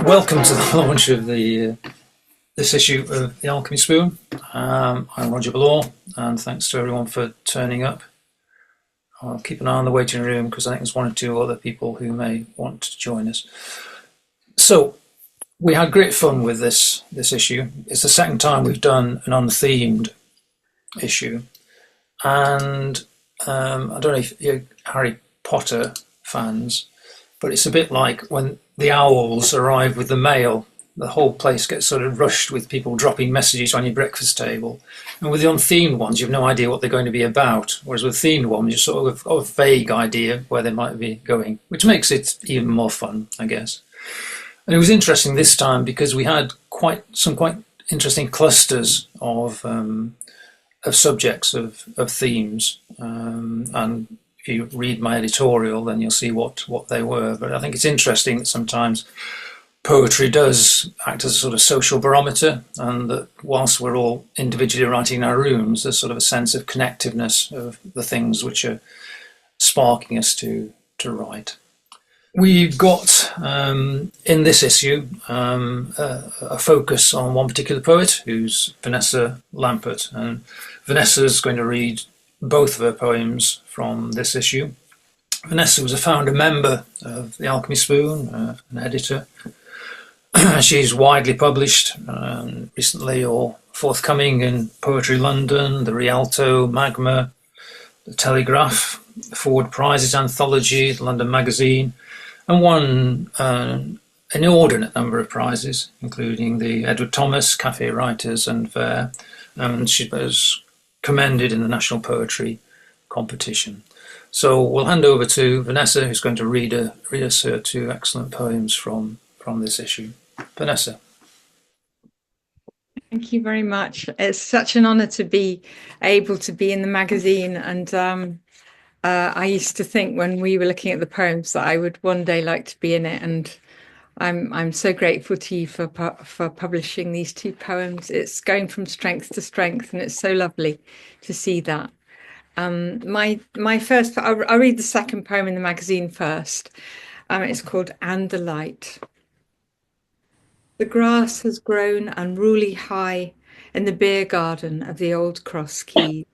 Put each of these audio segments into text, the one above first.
Welcome to the launch of this issue of the Alchemy Spoon. I'm Roger Balaw, and thanks to everyone for turning up. I'll keep an eye on the waiting room because I think there's one or two other people who may want to join us. So we had great fun with this issue. It's the second time we've done an unthemed issue, and I don't know if you're Harry Potter fans, but it's a bit like when the owls arrive with the mail. The whole place gets sort of rushed with people dropping messages on your breakfast table. And with the unthemed ones, you have no idea what they're going to be about. Whereas with themed ones, you sort of got a vague idea where they might be going, which makes it even more fun, I guess. And it was interesting this time because we had some quite interesting clusters of subjects, of themes. And if you read my editorial, then you'll see what they were. But I think it's interesting that sometimes poetry does act as a sort of social barometer, and that whilst we're all individually writing in our rooms, there's sort of a sense of connectiveness of the things which are sparking us to write. We've got in this issue a focus on one particular poet, who's Vanessa Lampert, and Vanessa's going to read both of her poems from this issue. Vanessa was a founder member of the Alchemy Spoon, an editor. She's widely published recently or forthcoming in Poetry London, the Rialto, Magma, the Telegraph, the Forward Prizes Anthology, the London Magazine, and won an inordinate number of prizes, including the Edward Thomas, Cafe Writers and Fair, and she was commended in the National Poetry Competition. So we'll hand over to Vanessa, who's going to read us her two excellent poems from this issue. Vanessa. Thank you very much. It's such an honor to be able to be in the magazine. And I used to think when we were looking at the poems that I would one day like to be in it. And I'm so grateful to you for publishing these two poems. It's going from strength to strength, and it's so lovely to see that. My first, I'll read the second poem in the magazine first. It's called And the Light. The grass has grown unruly high in the beer garden of the Old Cross Quay.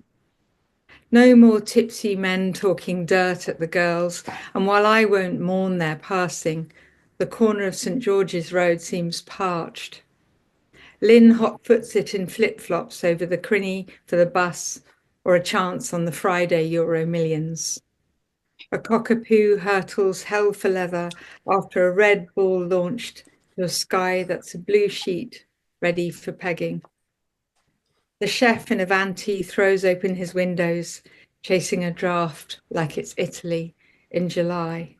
No more tipsy men talking dirt at the girls, and while I won't mourn their passing, the corner of St. George's Road seems parched. Lynn hot-foots it in flip-flops over the crinny for the bus or a chance on the Friday Euro Millions. A cockapoo hurtles hell for leather after a red ball launched to a sky that's a blue sheet ready for pegging. The chef in Avanti throws open his windows, chasing a draft like it's Italy in July.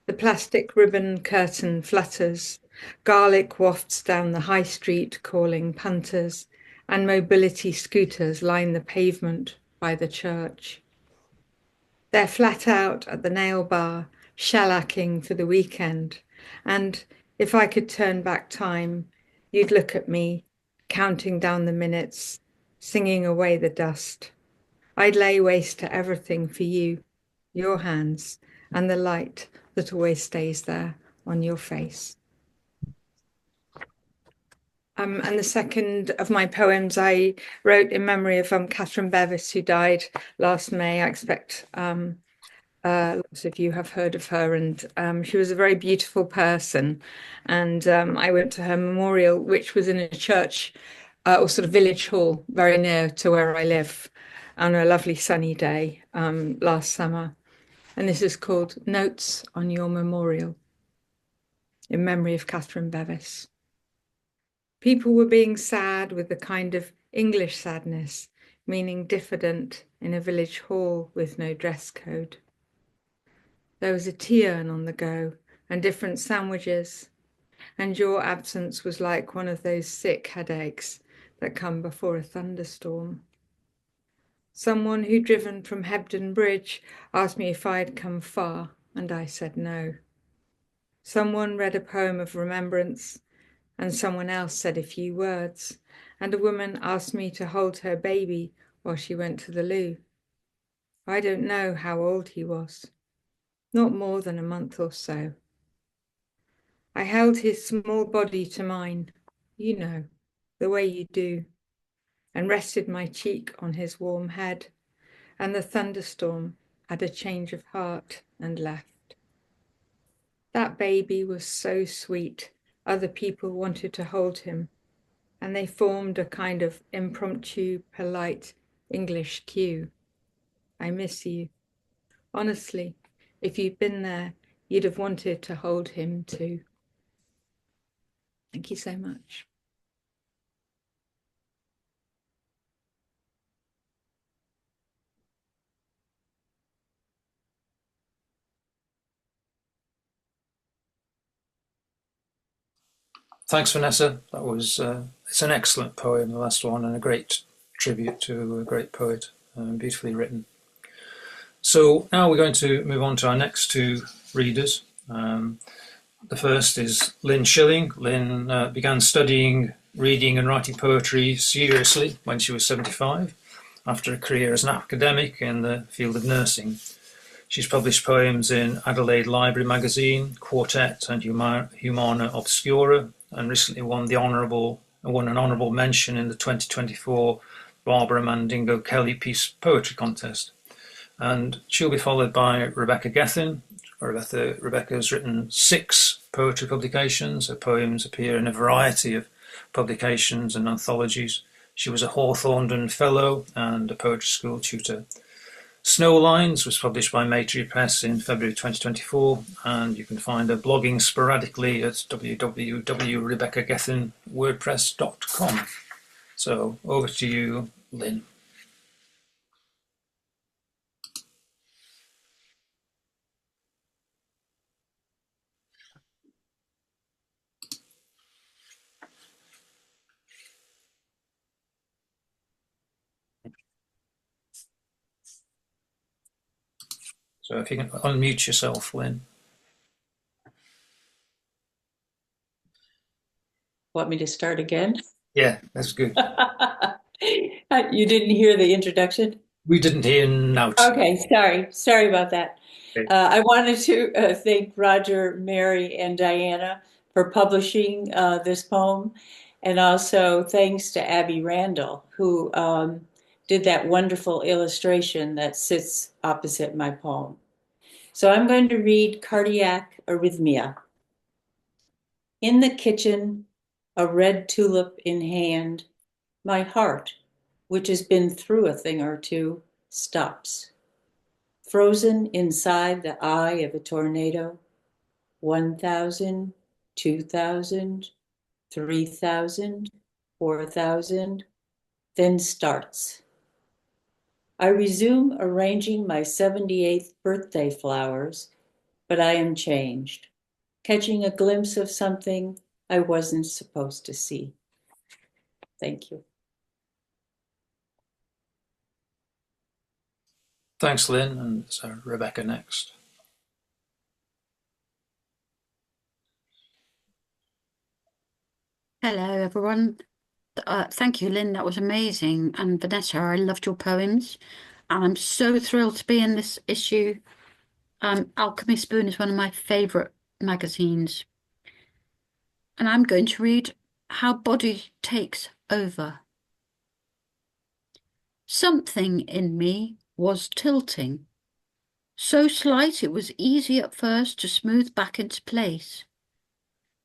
The plastic ribbon curtain flutters, garlic wafts down the high street calling punters, and mobility scooters line the pavement by the church. They're flat out at the nail bar, shellacking for the weekend, and if I could turn back time, you'd look at me, counting down the minutes, singing away the dust. I'd lay waste to everything for you, your hands, and the light that always stays there on your face. And the second of my poems I wrote in memory of Catherine Bevis, who died last May. I expect lots of you have heard of her, and she was a very beautiful person. And I went to her memorial, which was in a church or sort of village hall very near to where I live, on a lovely sunny day last summer. And this is called Notes on Your Memorial, in memory of Catherine Bevis. People were being sad with the kind of English sadness, meaning diffident in a village hall with no dress code. There was a tea urn on the go and different sandwiches, and your absence was like one of those sick headaches that come before a thunderstorm. Someone who'd driven from Hebden Bridge asked me if I'd come far, and I said no. Someone read a poem of remembrance, and someone else said a few words, and a woman asked me to hold her baby while she went to the loo. I don't know how old he was, not more than a month or so. I held his small body to mine, you know, the way you do, and rested my cheek on his warm head, and the thunderstorm had a change of heart and left. That baby was so sweet, other people wanted to hold him, and they formed a kind of impromptu, polite English queue. I miss you. Honestly, if you'd been there, you'd have wanted to hold him too. Thank you so much. Thanks, Vanessa. That was it's an excellent poem, the last one, and a great tribute to a great poet, beautifully written. So now we're going to move on to our next two readers. The first is Lynn Schilling. Lynn began studying reading and writing poetry seriously when she was 75, after a career as an academic in the field of nursing. She's published poems in Adelaide Library Magazine, Quartet, and Humana Obscura, and recently won an honourable mention in the 2024 Barbara Mandingo Kelly Peace Poetry Contest. And she'll be followed by Rebecca Gethin. Rebecca has written 6 poetry publications. Her poems appear in a variety of publications and anthologies. She was a Hawthornden Fellow and a poetry school tutor. Snow Lines was published by Maytree Press in February 2024, and you can find her blogging sporadically at www.rebeccagethinwordpress.com. So over to you, Lynn. So if you can unmute yourself, Lynn. Want me to start again? Yeah, that's good. You didn't hear the introduction? We didn't hear nout. Okay, sorry about that. Okay. I wanted to thank Roger, Mary, and Diana for publishing this poem, and also thanks to Abby Randall, who did that wonderful illustration that sits opposite my poem. So I'm going to read Cardiac Arrhythmia. In the kitchen, a red tulip in hand, my heart, which has been through a thing or two, stops. Frozen inside the eye of a tornado, 1,000, 2,000, 3,000, 4,000, then starts. I resume arranging my 78th birthday flowers, but I am changed, catching a glimpse of something I wasn't supposed to see. Thank you. Thanks, Lynn, and so Rebecca next. Hello, everyone. Thank you, Lynn. That was amazing. And Vanessa, I loved your poems. And I'm so thrilled to be in this issue. Alchemy Spoon is one of my favourite magazines. And I'm going to read How Body Takes Over. Something in me was tilting. So slight it was easy at first to smooth back into place.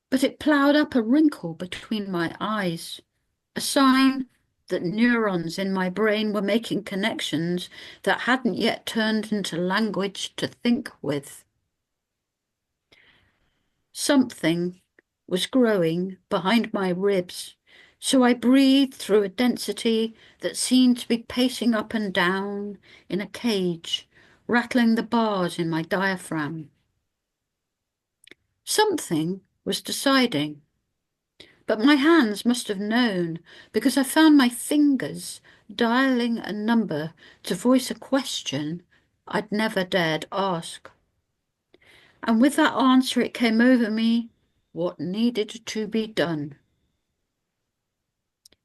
But it ploughed up a wrinkle between my eyes, a sign that neurons in my brain were making connections that hadn't yet turned into language to think with. Something was growing behind my ribs, so I breathed through a density that seemed to be pacing up and down in a cage, rattling the bars in my diaphragm. Something was deciding. But my hands must have known, because I found my fingers dialing a number to voice a question I'd never dared ask. And with that answer, it came over me what needed to be done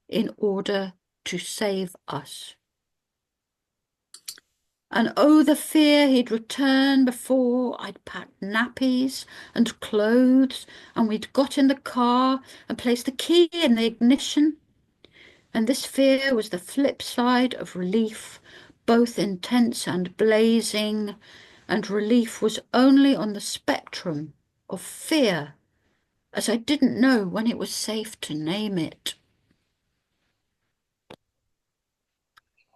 in order to save us. And oh, the fear he'd return before I'd packed nappies and clothes, and we'd got in the car and placed the key in the ignition. And this fear was the flip side of relief, both intense and blazing, and relief was only on the spectrum of fear, as I didn't know when it was safe to name it.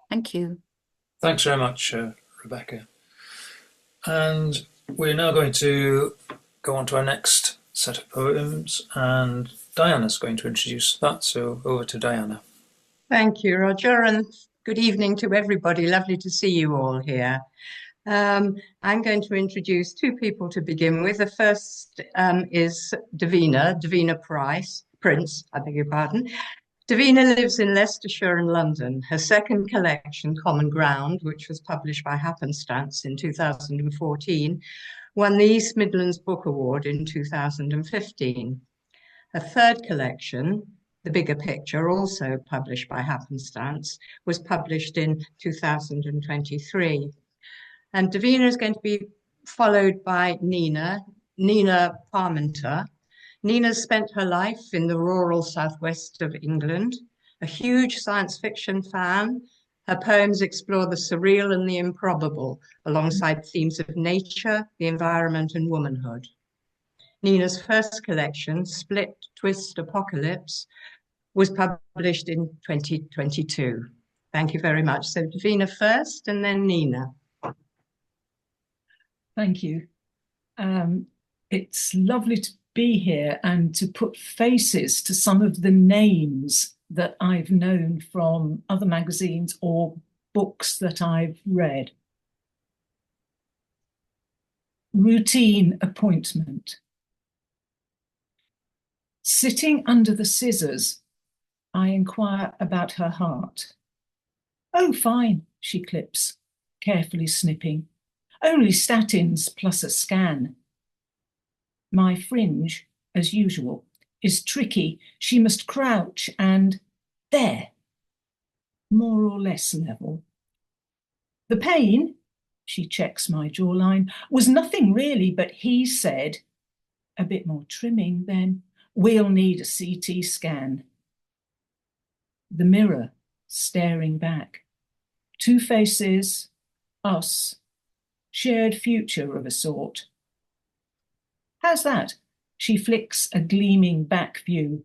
Thank you. Thanks very much, Rebecca. And we're now going to go on to our next set of poems, and Diana's going to introduce that. So over to Diana. Thank you, Roger, and good evening to everybody. Lovely to see you all here. I'm going to introduce two people to begin with. The first is Davina Prince, I beg your pardon. Davina lives in Leicestershire and London. Her second collection, Common Ground, which was published by Happenstance in 2014, won the East Midlands Book Award in 2015. Her third collection, The Bigger Picture, also published by Happenstance, was published in 2023. And Davina is going to be followed by Nina Parmenter. Nina's spent her life in the rural southwest of England, a huge science fiction fan. Her poems explore the surreal and the improbable, alongside themes of nature, the environment, and womanhood. Nina's first collection, Split Twist Apocalypse, was published in 2022. Thank you very much. So Davina first and then Nina. Thank you. It's lovely to be here and to put faces to some of the names that I've known from other magazines or books that I've read. Routine appointment. Sitting under the scissors, I inquire about her heart. Oh, fine, she clips, carefully snipping. Only statins plus a scan. My fringe, as usual, is tricky. She must crouch and there, more or less level. The pain, she checks my jawline, was nothing really, but he said, a bit more trimming then, we'll need a CT scan. The mirror, staring back. Two faces, us, shared future of a sort. How's that? She flicks a gleaming back view.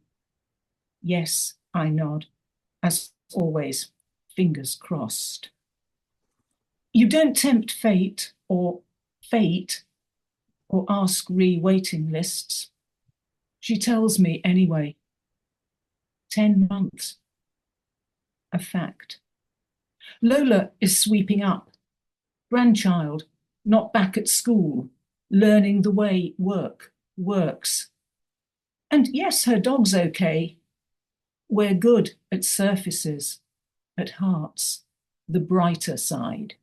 Yes, I nod. As always, fingers crossed. You don't tempt fate or ask re-waiting lists. She tells me anyway. 10 months. A fact. Lola is sweeping up. Grandchild, not back at school, learning the way work works. And yes, her dog's okay. We're good at surfaces, at hearts, the brighter side.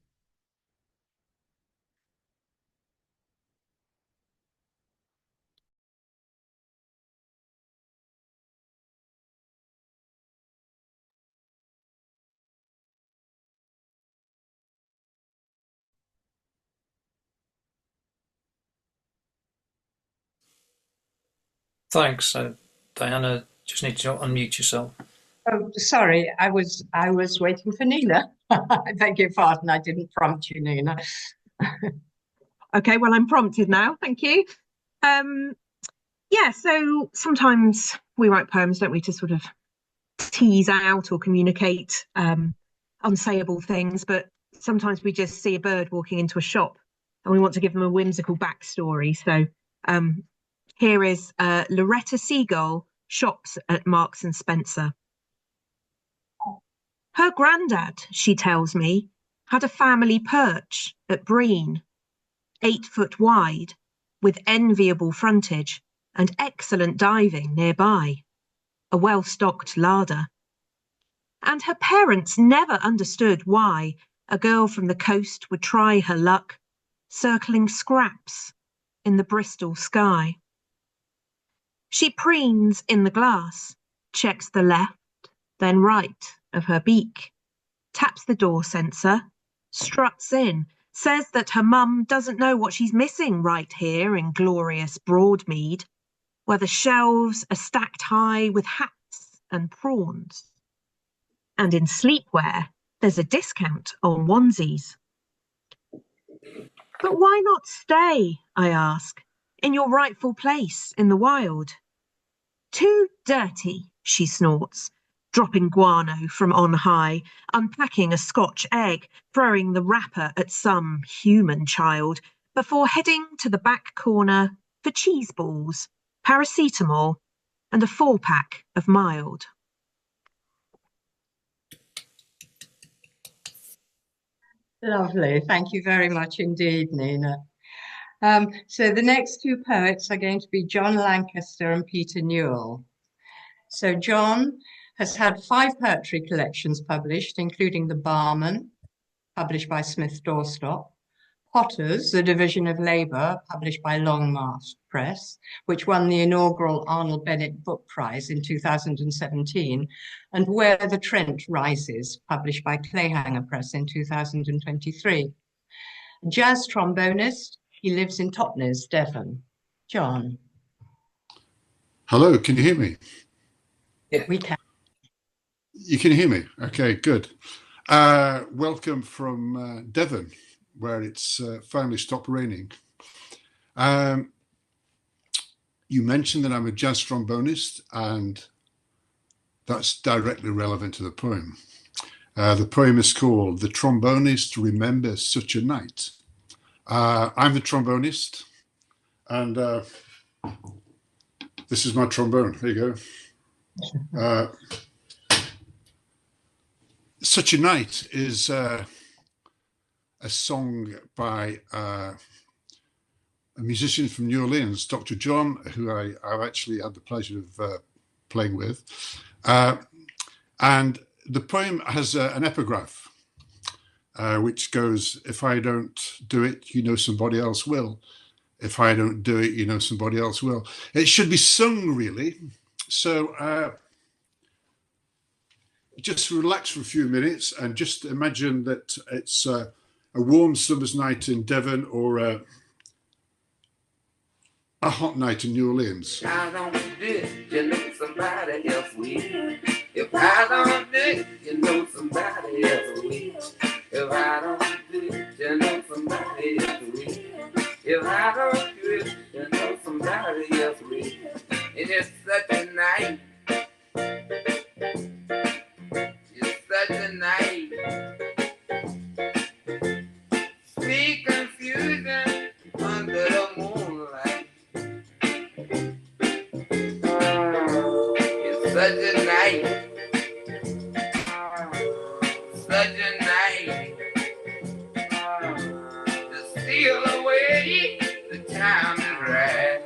Thanks, Diana. Just need to unmute yourself. Oh, sorry, I was waiting for Nina. I beg your pardon, I didn't prompt you, Nina. Okay, well, I'm prompted now. Thank you. Yeah, so sometimes we write poems, don't we, to sort of tease out or communicate unsayable things, but sometimes we just see a bird walking into a shop and we want to give them a whimsical backstory. So here is Loretta Seagull shops at Marks and Spencer. Her granddad, she tells me, had a family perch at Breen, 8 foot wide, with enviable frontage and excellent diving nearby, a well-stocked larder. And her parents never understood why a girl from the coast would try her luck, circling scraps in the Bristol sky. She preens in the glass, checks the left, then right of her beak, taps the door sensor, struts in, says that her mum doesn't know what she's missing right here in glorious Broadmead, where the shelves are stacked high with hats and prawns. And in sleepwear, there's a discount on onesies. But why not stay, I ask, in your rightful place in the wild? Too dirty, she snorts, dropping guano from on high, unpacking a Scotch egg, throwing the wrapper at some human child, before heading to the back corner for cheese balls, paracetamol, and a 4-pack of mild. Lovely. Thank you very much indeed, Nina. So the next two poets are going to be John Lancaster and Peter Newell. So John has had 5 poetry collections published, including The Barman, published by Smith Dorstop, Potters, the Division of Labour, published by Longmast Press, which won the inaugural Arnold Bennett Book Prize in 2017, and Where the Trent Rises, published by Clayhanger Press in 2023. A jazz trombonist, he lives in Totnes, Devon. John. Hello, can you hear me? Yeah. We can. You can hear me? Okay, good. Welcome from Devon, where it's finally stopped raining. You mentioned that I'm a jazz trombonist, and that's directly relevant to the poem. The poem is called The Trombonist Remembers Such a Night. I'm the trombonist, and this is my trombone. There you go. Such a Night is a song by a musician from New Orleans, Dr. John, who I've actually had the pleasure of playing with. And the poem has an epigraph, which goes, if I don't do it, you know somebody else will. If I don't do it, you know somebody else will. It should be sung, really. So just relax for a few minutes and just imagine that it's a warm summer's night in Devon or a hot night in New Orleans. I don't do it, you know somebody else will. If I don't do it, you know somebody else will. If I don't do it, you know somebody else will. If I don't do it, you know somebody else will. And it's such a night. It's such a night. Sweet confusion under the moonlight. It's such a night. Such a night. To steal away the time and ride.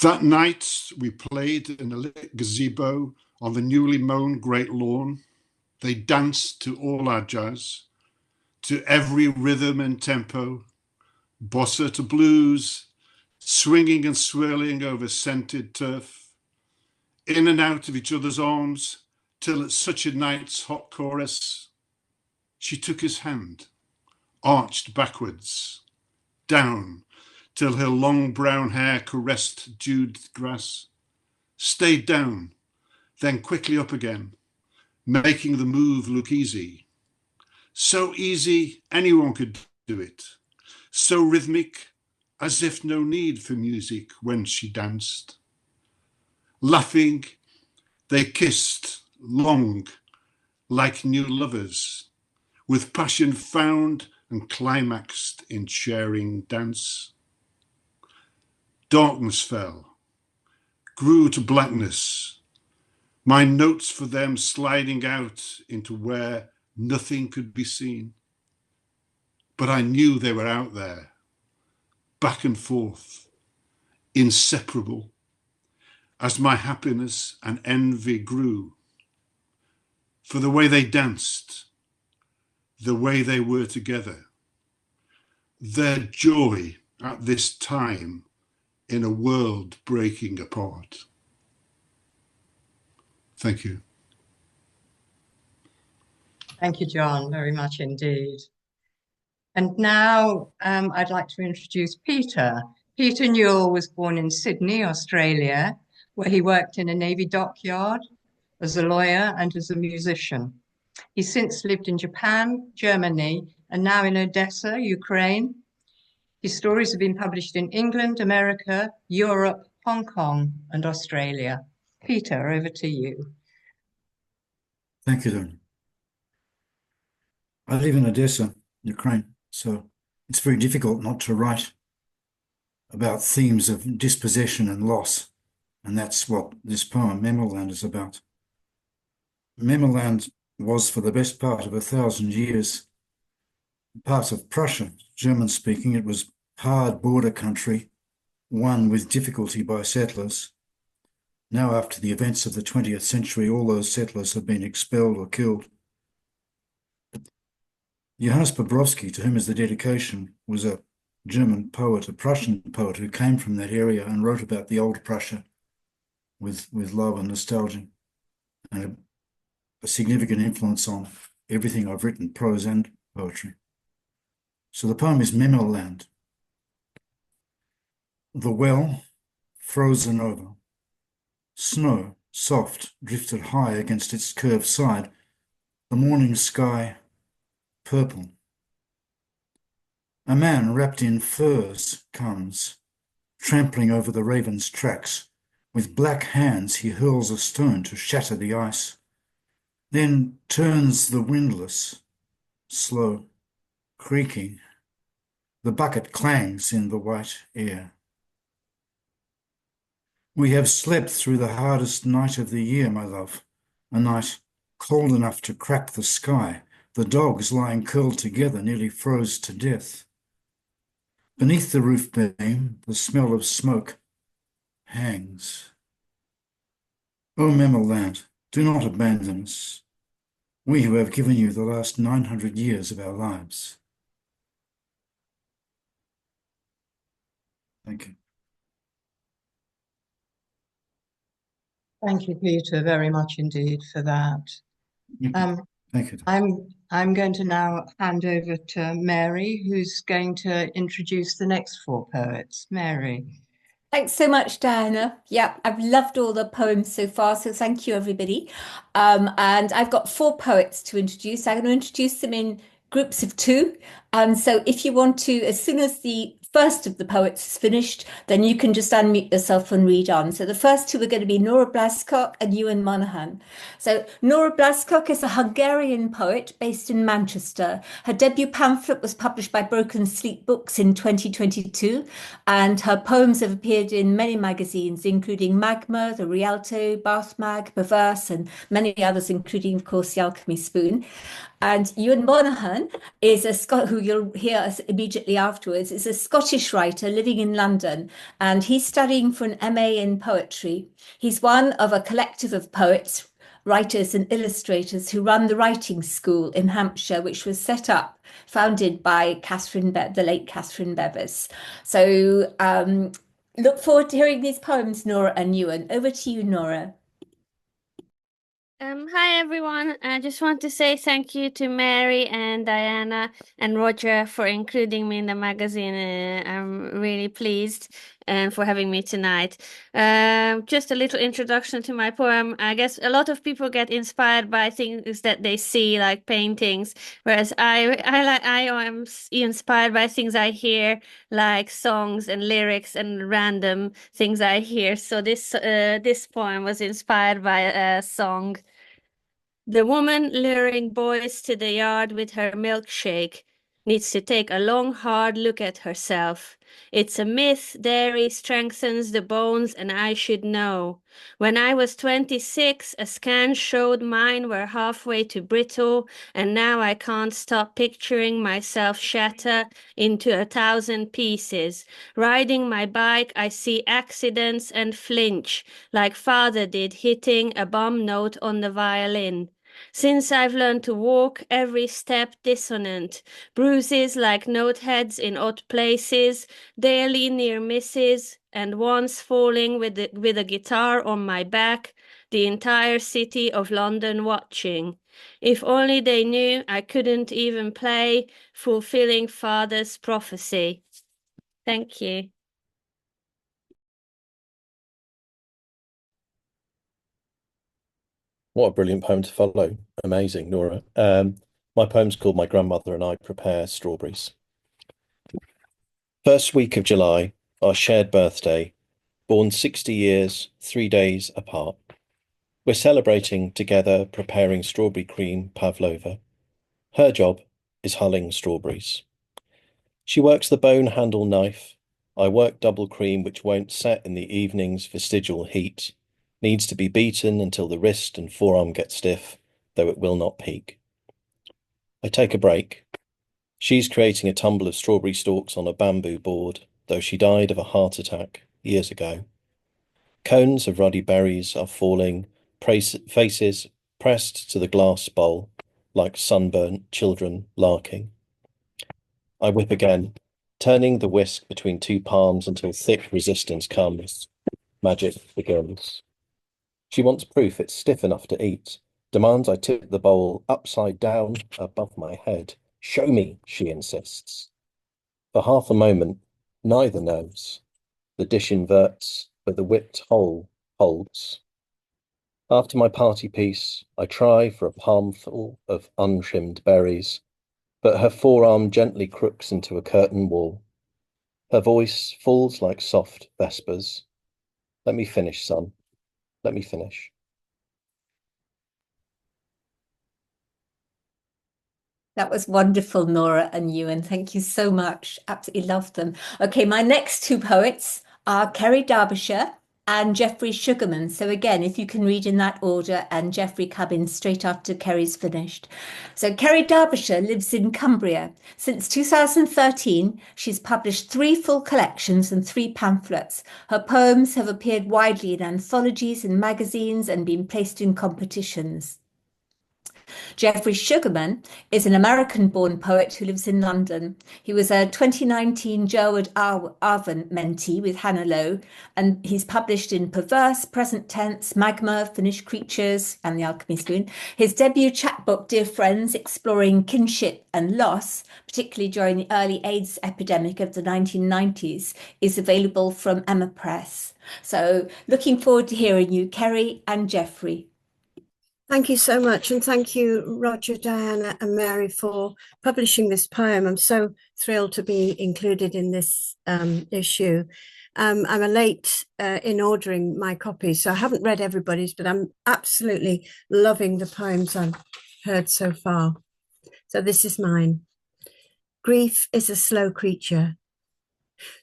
That night, we played in a lit gazebo on the newly mown great lawn. They danced to all our jazz, to every rhythm and tempo, bossa to blues, swinging and swirling over scented turf, in and out of each other's arms, till at such a night's hot chorus, she took his hand, arched backwards, down, till her long brown hair caressed dewed grass, stayed down, then quickly up again, making the move look easy. So easy anyone could do it, so rhythmic as if no need for music when she danced. Laughing, they kissed long like new lovers, with passion found and climaxed in sharing dance. Darkness fell, grew to blackness, my notes for them sliding out into where nothing could be seen. But I knew they were out there, back and forth, inseparable, as my happiness and envy grew. For the way they danced, the way they were together, their joy at this time in a world breaking apart. Thank you. Thank you, John, very much indeed. And now I'd like to introduce Peter. Peter Newell was born in Sydney, Australia, where he worked in a Navy dockyard as a lawyer and as a musician. He's since lived in Japan, Germany, and now in Odessa, Ukraine. His stories have been published in England, America, Europe, Hong Kong, and Australia. Peter, over to you. Thank you, Don. I live in Odessa, Ukraine, so it's very difficult not to write about themes of dispossession and loss, and that's what this poem, Memoland, is about. Memoland was, for the best part of 1,000 years, part of Prussia, German-speaking. It was hard border country, won with difficulty by settlers. Now, after the events of the 20th century, all those settlers have been expelled or killed. Johannes Bobrovsky, to whom is the dedication, was a German poet, a Prussian poet who came from that area and wrote about the old Prussia with love and nostalgia, and a significant influence on everything I've written, prose and poetry. So the poem is Memoland. The well, frozen over. Snow, soft, drifted high against its curved side. The morning sky, purple. A man wrapped in furs comes, trampling over the raven's tracks. With black hands he hurls a stone to shatter the ice, then turns the windlass, slow, creaking. The bucket clangs in the white air. We have slept through the hardest night of the year, my love, a night cold enough to crack the sky. The dogs, lying curled together, nearly froze to death. Beneath the roof beam, the smell of smoke hangs. O Memoland, do not abandon us, we who have given you the last 900 years of our lives. Thank you. Thank you, Peter, very much indeed for that. Thank you. I'm going to now hand over to Mary, who's going to introduce the next four poets. Mary. Thanks so much, Diana. Yeah, I've loved all the poems so far, so thank you, everybody. And I've got four poets to introduce. I'm going to introduce them in groups of two. And so if you want to, as soon as the first of the poets is finished, then you can just unmute yourself and read on. So the first two are going to be Nora Blaskok and Ewan Monahan. So Nora Blaskok is a Hungarian poet based in Manchester. Her debut pamphlet was published by Broken Sleep Books in 2022, and her poems have appeared in many magazines, including Magma, The Rialto, Bath Mag, Perverse, and many others, including, of course, The Alchemy Spoon. And Ewan Monahan is a Scot who you'll hear immediately afterwards, is a Scottish writer living in London, and he's studying for an MA in poetry. He's one of a collective of poets, writers and illustrators who run the Writing School in Hampshire, which was set up, founded by the late Catherine Bevis. So look forward to hearing these poems, Nora and Ewan. Over to you, Nora. Hi everyone. I just want to say thank you to Mary and Diana and Roger for including me in the magazine. I'm really pleased and for having me tonight. Just a little introduction to my poem. I guess a lot of people get inspired by things that they see, like paintings, whereas I am inspired by things I hear, like songs and lyrics and random things I hear. So this poem was inspired by a song. The woman luring boys to the yard with her milkshake needs to take a long, hard look at herself. It's a myth dairy strengthens the bones, and I should know. When I was 26, a scan showed mine were halfway to brittle, and now I can't stop picturing myself shatter into 1,000 pieces. Riding my bike, I see accidents and flinch, like father did hitting a bomb note on the violin. Since I've learned to walk, every step dissonant, bruises like note heads in odd places, daily near misses, and once falling with a guitar on my back, the entire city of London watching. If only they knew I couldn't even play, fulfilling father's prophecy. Thank you. What a brilliant poem to follow. Amazing, Nora. My poem's called My Grandmother and I Prepare Strawberries. First week of July, our shared birthday, born 60 years, 3 days apart. We're celebrating together, preparing strawberry cream pavlova. Her job is hulling strawberries. She works the bone handle knife. I work double cream, which won't set in the evening's vestigial heat. Needs to be beaten until the wrist and forearm get stiff, though it will not peak. I take a break. She's creating a tumble of strawberry stalks on a bamboo board, though she died of a heart attack years ago. Cones of ruddy berries are falling, faces pressed to the glass bowl, like sunburnt children larking. I whip again, turning the whisk between two palms until thick resistance comes. Magic begins. She wants proof it's stiff enough to eat, demands I tip the bowl upside down above my head. Show me, she insists. For half a moment, neither knows. The dish inverts, but the whipped whole holds. After my party piece, I try for a palmful of untrimmed berries, but her forearm gently crooks into a curtain wall. Her voice falls like soft vespers. Let me finish, son. Let me finish. That was wonderful, Nora and Ewan. Thank you so much. Absolutely loved them. Okay, my next two poets are Kerry Derbyshire and Geoffrey Sugarman. So again, if you can read in that order, and Geoffrey come in straight after Kerry's finished. So Kerry Derbyshire lives in Cumbria. Since 2013, she's published 3 full collections and 3 pamphlets. Her poems have appeared widely in anthologies and magazines and been placed in competitions. Geoffrey Sugarman is an American-born poet who lives in London. He was a 2019 Jerwood Arvin mentee with Hannah Lowe, and he's published in Perverse, Present Tense, Magma, Finished Creatures, and The Alchemy Spoon. His debut chapbook, Dear Friends, exploring kinship and loss, particularly during the early AIDS epidemic of the 1990s, is available from Emma Press. So looking forward to hearing you, Kerry and Geoffrey. Thank you so much, and thank you, Roger, Diana and Mary, for publishing this poem. I'm so thrilled to be included in this issue. I'm a late in ordering my copies, so I haven't read everybody's, but I'm absolutely loving the poems I've heard so far. So this is mine. Grief is a slow creature.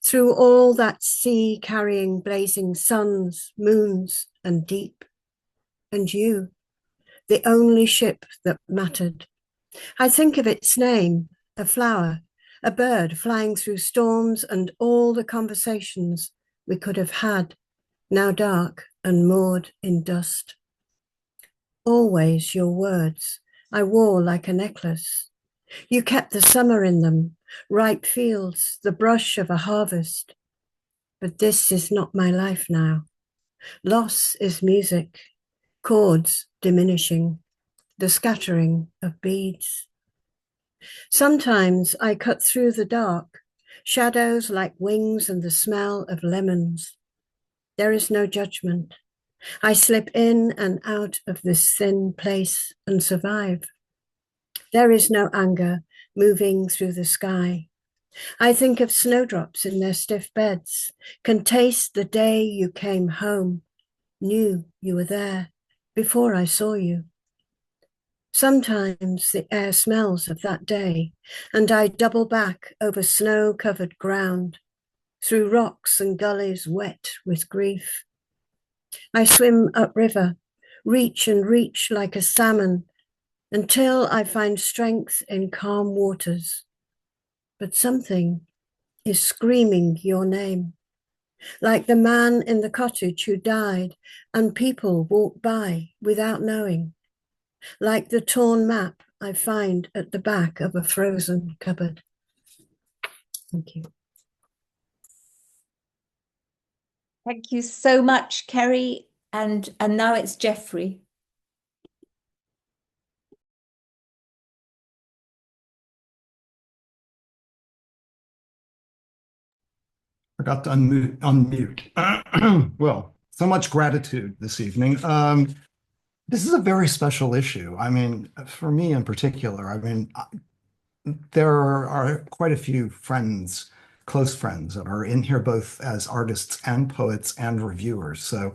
Through all that sea carrying blazing suns, moons, and deep, and you, the only ship that mattered. I think of its name, a flower, a bird flying through storms, and all the conversations we could have had, now dark and moored in dust. Always your words I wore like a necklace. You kept the summer in them, ripe fields, the brush of a harvest. But this is not my life now. Loss is music, chords diminishing, the scattering of beads. Sometimes I cut through the dark, shadows like wings and the smell of lemons. There is no judgment. I slip in and out of this thin place and survive. There is no anger moving through the sky. I think of snowdrops in their stiff beds, can taste the day you came home, knew you were there before I saw you. Sometimes the air smells of that day, and I double back over snow-covered ground, through rocks and gullies wet with grief. I swim upriver, reach and reach like a salmon, until I find strength in calm waters. But something is screaming your name, like the man in the cottage who died, and people walk by without knowing. Like the torn map I find at the back of a frozen cupboard. Thank you. Thank you so much, Kerry And now it's Jeffrey. Forgot to unmute. Well, so much gratitude this evening. This is a very special issue. I mean, for me in particular, there are quite a few friends, close friends, that are in here both as artists and poets and reviewers. So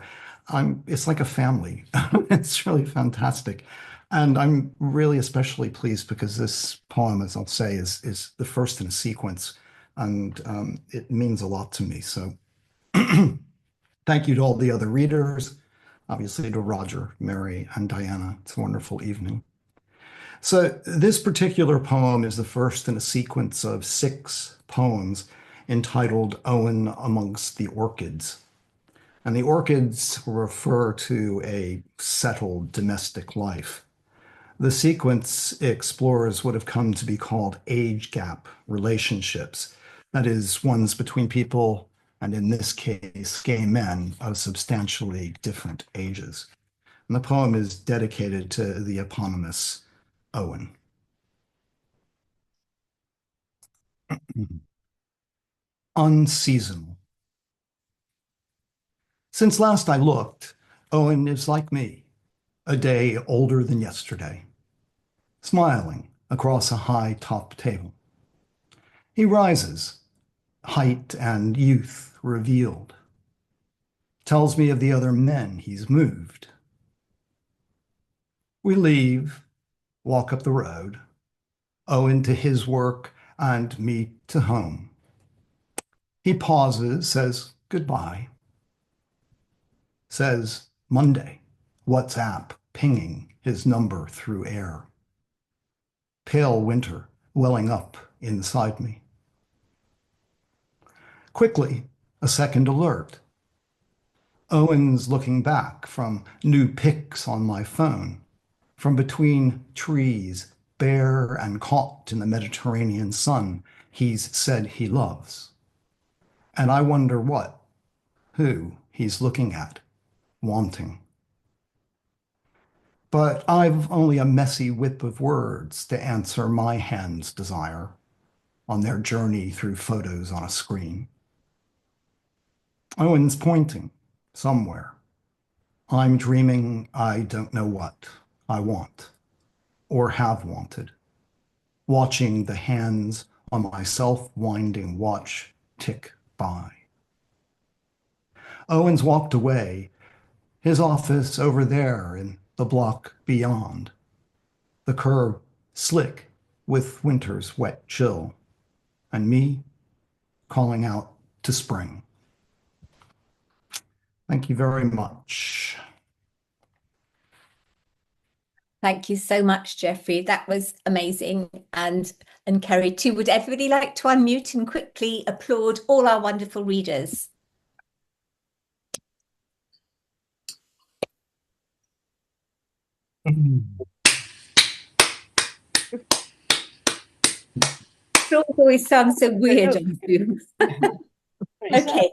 it's like a family. It's really fantastic. And I'm really especially pleased because this poem, as I'll say, is the first in a sequence, and it means a lot to me. So thank you to all the other readers, obviously to Roger, Mary, and Diana. It's a wonderful evening. So this particular poem is the first in a sequence of 6 poems entitled Owen Amongst the Orchids. And the orchids refer to a settled domestic life. The sequence explores what have come to be called age gap relationships. That is, ones between people, and in this case, gay men of substantially different ages. And the poem is dedicated to the eponymous Owen. Unseasonal. Since last I looked, Owen is like me, a day older than yesterday, smiling across a high-topped table. He rises, height and youth revealed, tells me of the other men he's moved. We leave, walk up the road, Owen to his work and me to home. He pauses, says goodbye, says Monday, WhatsApp pinging his number through air. Pale winter welling up inside me. Quickly, a second alert. Owen's looking back from new pics on my phone, from between trees, bare and caught in the Mediterranean sun he's said he loves. And I wonder who he's looking at, wanting. But I've only a messy whip of words to answer my hand's desire on their journey through photos on a screen. Owen's pointing somewhere. I'm dreaming I don't know what I want or have wanted, watching the hands on my self-winding watch tick by. Owen's walked away, his office over there in the block beyond, the curb slick with winter's wet chill, and me calling out to spring. Thank you very much. Thank you so much, Jeffrey. That was amazing. And Kerry too. Would everybody like to unmute and quickly applaud all our wonderful readers? It always sounds so weird on Zoom. Okay.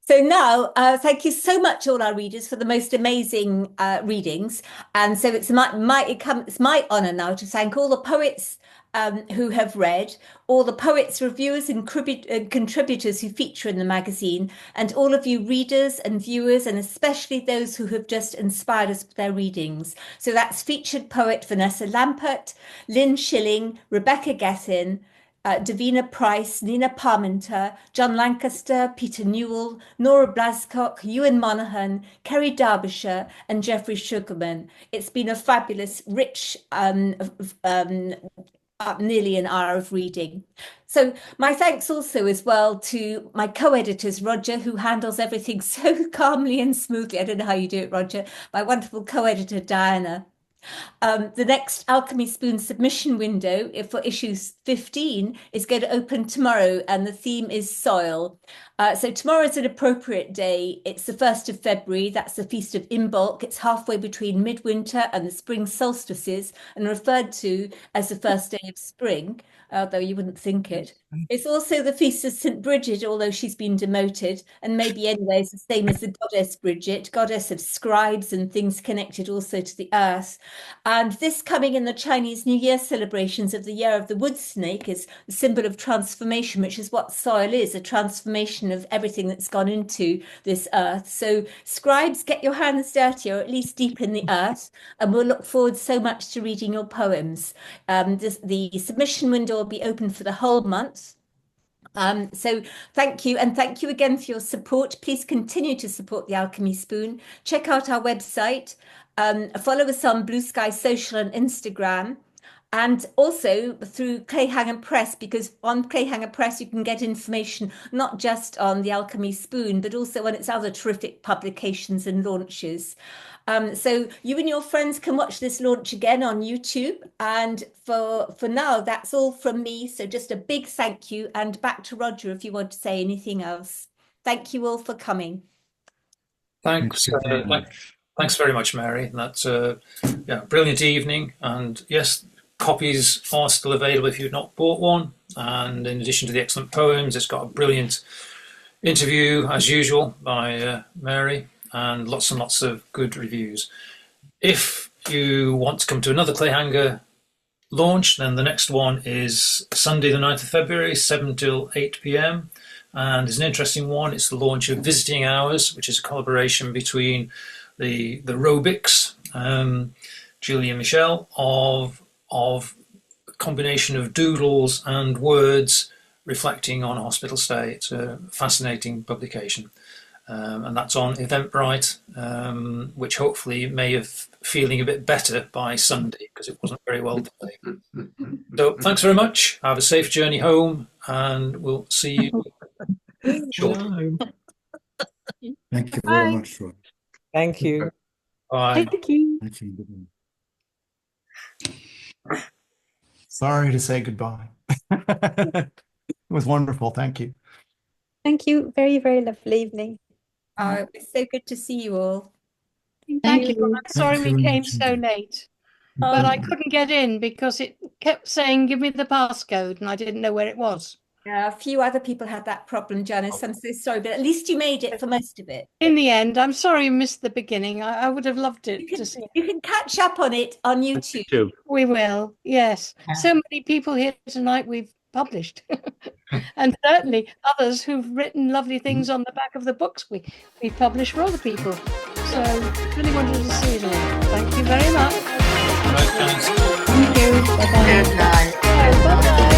So now, thank you so much, all our readers, for the most amazing readings. And so it's my honour now to thank all the poets who have read, all the poets, reviewers and contributors who feature in the magazine, and all of you readers and viewers, and especially those who have just inspired us with their readings. So that's featured poet Vanessa Lampert, Lynn Schilling, Rebecca Gethin, Davina Price, Nina Parmenter, John Lancaster, Peter Newell, Nora Blascock, Ewan Monaghan, Kerry Derbyshire, and Jeffrey Sugarman. It's been a fabulous, rich, nearly an hour of reading. So my thanks also as well to my co-editors, Roger, who handles everything so calmly and smoothly. I don't know how you do it, Roger. My wonderful co-editor, Diana. The next Alchemy Spoon submission window for issue 15 is going to open tomorrow, and the theme is soil. So tomorrow is an appropriate day. It's the 1st of February. That's the Feast of Imbolc. It's halfway between midwinter and the spring solstices and referred to as the first day of spring, although you wouldn't think it. It's also the Feast of St. Bridget, although she's been demoted, and maybe anyway it's the same as the goddess Bridget, goddess of scribes and things connected also to the earth. And this coming in the Chinese New Year celebrations of the Year of the Wood Snake is a symbol of transformation, which is what soil is, a transformation of everything that's gone into this earth. So scribes, get your hands dirty, or at least deep in the earth, and we'll look forward so much to reading your poems. The submission window will be open for the whole month. So thank you, and thank you again for your support. Please continue to support the Alchemy Spoon. Check out our website, follow us on Blue Sky Social and Instagram, and also through Clayhanger Press, because on Clayhanger Press you can get information not just on the Alchemy Spoon, but also on its other terrific publications and launches. So you and your friends can watch this launch again on YouTube. And for now, that's all from me. So just a big thank you, and back to Roger if you want to say anything else. Thank you all for coming. Thanks. Thanks very much, Mary. That's a brilliant evening. And yes, copies are still available if you've not bought one. And in addition to the excellent poems, it's got a brilliant interview, as usual, by Mary, and lots of good reviews. If you want to come to another Clayhanger launch, then the next one is Sunday the 9th of February, 7 till 8 p.m. And it's an interesting one. It's the launch of Visiting Hours, which is a collaboration between the Robics, Julie and Michelle, of a combination of doodles and words reflecting on a hospital stay. It's a fascinating publication. And that's on Eventbrite, which hopefully may have feeling a bit better by Sunday, because it wasn't very well today. So thanks very much. Have a safe journey home, and we'll see you shortly. Thank you very much, Roy. Thank you. Bye. Thank you. Thank you. Sorry to say goodbye. It was wonderful. Thank you. Thank you. Very, very lovely evening. Oh, it was so good to see you all. Thank you. I'm sorry we came so late, but I couldn't get in because it kept saying, give me the passcode, and I didn't know where it was. A few other people had that problem, Janice. I'm so sorry, but at least you made it for most of it. In the end, I'm sorry you missed the beginning. I would have loved it to see. You can catch up on it on YouTube. We will, yes. So many people here tonight we've published. And certainly others who've written lovely things on the back of the books we publish for other people. So really wanted to see it all. Thank you very much. Right, Thank you. Bye-bye. Good night. Bye-bye.